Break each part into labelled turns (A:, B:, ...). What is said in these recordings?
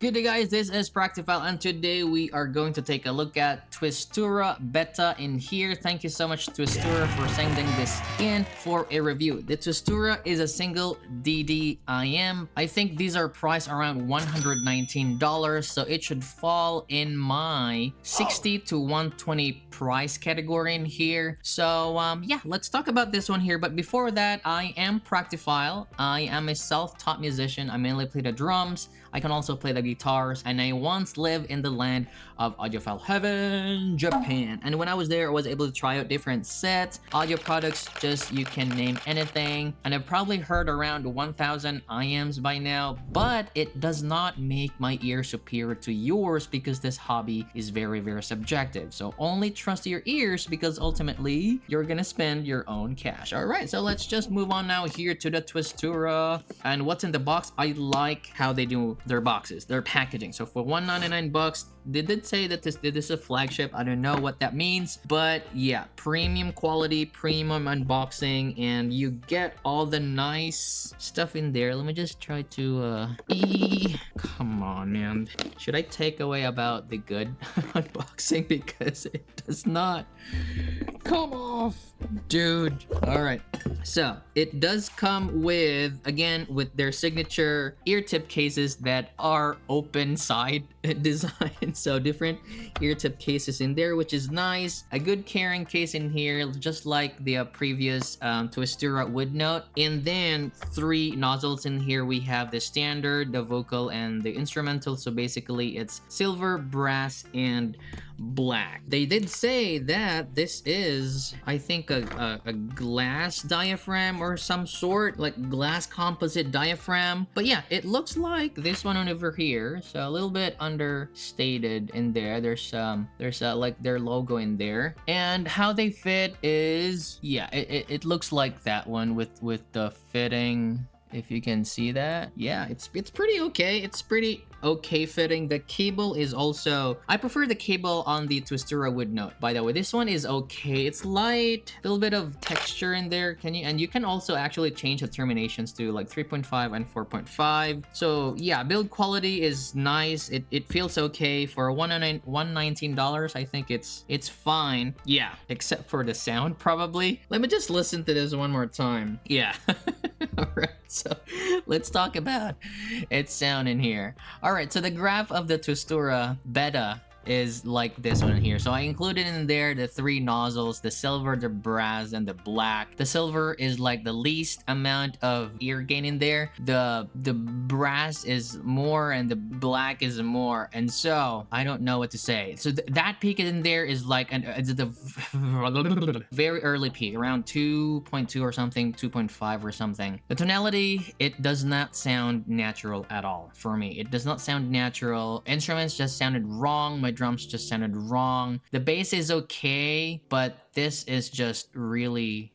A: Good day guys, this is Practifile and today we are going to take a look at Twistura Beta in here. Thank you so much Twistura for sending this in for a review. The Twistura is a single DD IEM. I think these are priced around $119, so it should fall in my 60 to 120 price category in here. So yeah, let's talk about this one here. But before that, I am Practifile. I am a self-taught musician. I mainly play the drums. I can also play the guitars, and I once lived in the land of audiophile heaven, Japan. And when I was there, I was able to try out different sets, audio products, just you can name anything. And I've probably heard around 1,000 IEMs by now, but it does not make my ear superior to yours because this hobby is very, very subjective. So only trust your ears because ultimately you're gonna spend your own cash. All right, so let's just move on now here to the Twistura. And what's in the box? I like how they do their boxes, their packaging. So for $199, they did say that this is a flagship. I don't know what that means, but yeah, premium quality, premium unboxing, and you get all the nice stuff in there. Let me just try to come on, man. Should I take away about the good unboxing because it does not come off, dude. All right, so it does come with, again, with their signature ear tip cases that are open side design. So different ear tip cases in there, which is nice. A good carrying case in here, just like the previous Twistura wood note. And then 3 nozzles in here. We have the standard, the vocal, and the instrumental. So basically it's silver, brass, and black. They did say that this is, I think, a glass diaphragm or some sort, like glass composite diaphragm. But yeah, it looks like this one over here. So a little bit understated in there. There's like their logo in there, and how they fit is, yeah, it looks like that one with the fitting. If you can see that, yeah, it's pretty okay. It's pretty okay fitting. The cable is also, I prefer the cable on the Twistura wood note. By the way, this one is okay. It's light, a little bit of texture in there. And you can also actually change the terminations to like 3.5 and 4.5. So yeah, build quality is nice. It feels okay for $119. I think it's fine. Yeah, except for the sound probably. Let me just listen to this one more time. Yeah. All right, so let's talk about its sound in here. All right, so the graph of the Twistura Beta is like this one here. So I included in there the 3 nozzles, the silver, the brass, and the black. The silver is like the least amount of ear gain in there. The brass is more and the black is more. And so I don't know what to say. So that peak in there is like it's the very early peak, around 2.2 or something, 2.5 or something. The tonality, it does not sound natural at all for me. It does not sound natural. Instruments just sounded wrong. My drums just sounded wrong. The bass is okay, but this is just really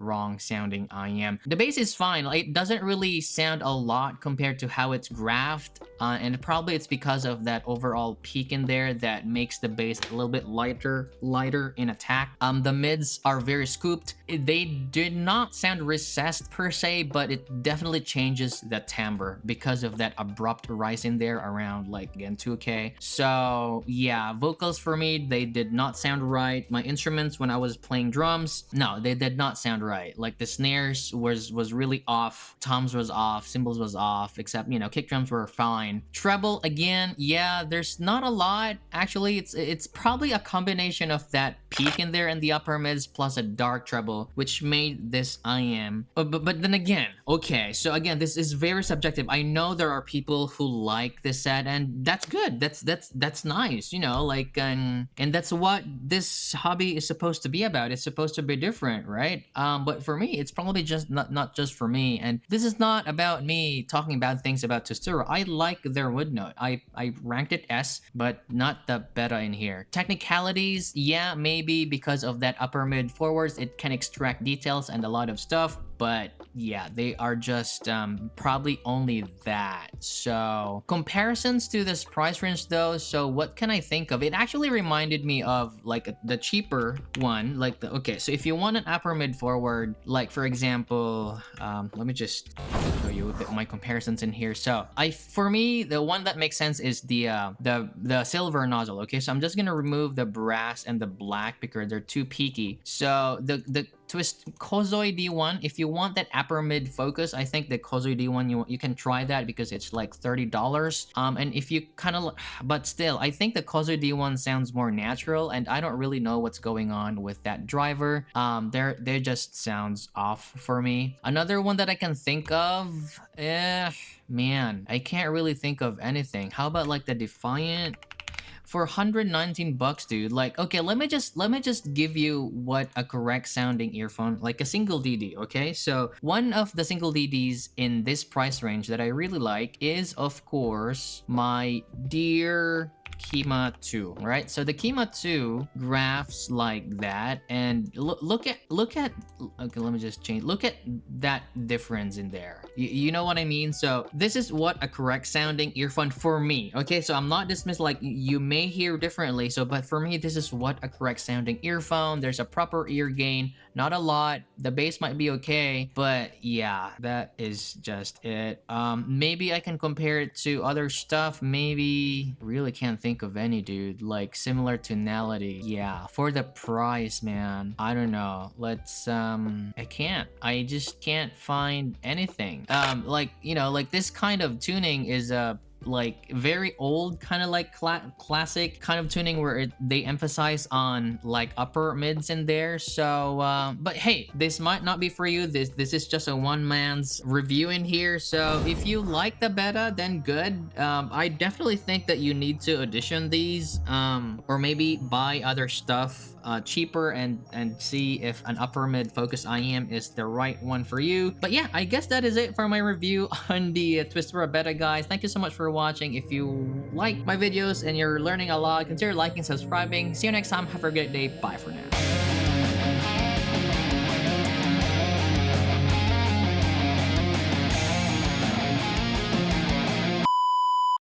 A: wrong sounding IEM. The bass is fine. Like, it doesn't really sound a lot compared to how it's graphed, and probably it's because of that overall peak in there that makes the bass a little bit lighter in attack. The mids are very scooped. They did not sound recessed per se, but it definitely changes the timbre because of that abrupt rise in there around, like, again, 2K. So yeah, vocals for me, they did not sound right. My instruments when I was playing drums, no, they did not sound right. Like the snares was really off, toms was off, cymbals was off, except, you know, kick drums were fine. Treble, again, yeah, there's not a lot. Actually, it's probably a combination of that peak in there in the upper mids plus a dark treble, which made this IEM. But then again, okay, so again, this is very subjective. I know there are people who like this set, and that's good. That's nice, you know, like, and that's what this hobby is supposed to be about. It's supposed to be different, right? But for me, it's probably just not just for me. And this is not about me talking bad things about Twistura. I like their wood note. I ranked it S, but not the beta in here. Technicalities, yeah, maybe because of that upper mid forwards, it can extract details and a lot of stuff, but yeah, they are just probably only that. So comparisons to this price range though, so what can I think of? It actually reminded me of like the cheaper one, like the, okay, so if you want an upper mid forward, like for example, let me just show you my comparisons in here. So for me, the one that makes sense is the silver nozzle. Okay, so I'm just gonna remove the brass and the black because they're too peaky. So the Kozoi D1, if you want that upper mid focus, I think the Kozoi D1, you can try that because it's like $30. And if you kind of, but still, I think the Kozoi D1 sounds more natural, and I don't really know what's going on with that driver. They just sounds off for me. Another one that I can think of, man, I can't really think of anything. How about like the Defiant? For 119 bucks, dude, like, okay, let me just give you what a correct sounding earphone, like a single DD, okay? So one of the single DDs in this price range that I really like is, of course, my dear Kima 2, right? So the Kima 2 graphs like that, and look at okay, let me just change. Look at that difference in there. You know what I mean? So this is what a correct sounding earphone for me. Okay, so I'm not dismissed, like you may hear differently. So but for me, this is what a correct sounding earphone. There's a proper ear gain, not a lot. The bass might be okay, but yeah, that is just it. Maybe I can compare it to other stuff. Maybe really can't think of any, dude. Like similar tonality. Yeah, for the price, man. I don't know. Let's I just can't find anything. Like, you know, like this kind of tuning is like very old kind of like classic kind of tuning where they emphasize on like upper mids in there. So but hey, this might not be for you. This is just a one man's review in here. So if you like the beta, then good. I definitely think that you need to audition these or maybe buy other stuff cheaper and see if an upper mid focus IEM is the right one for you. But yeah, I guess that is it for my review on the Twistura Beta, guys. Thank you so much for watching. If you like my videos and you're learning a lot, consider liking, subscribing. See you next time. Have a great day. Bye for now.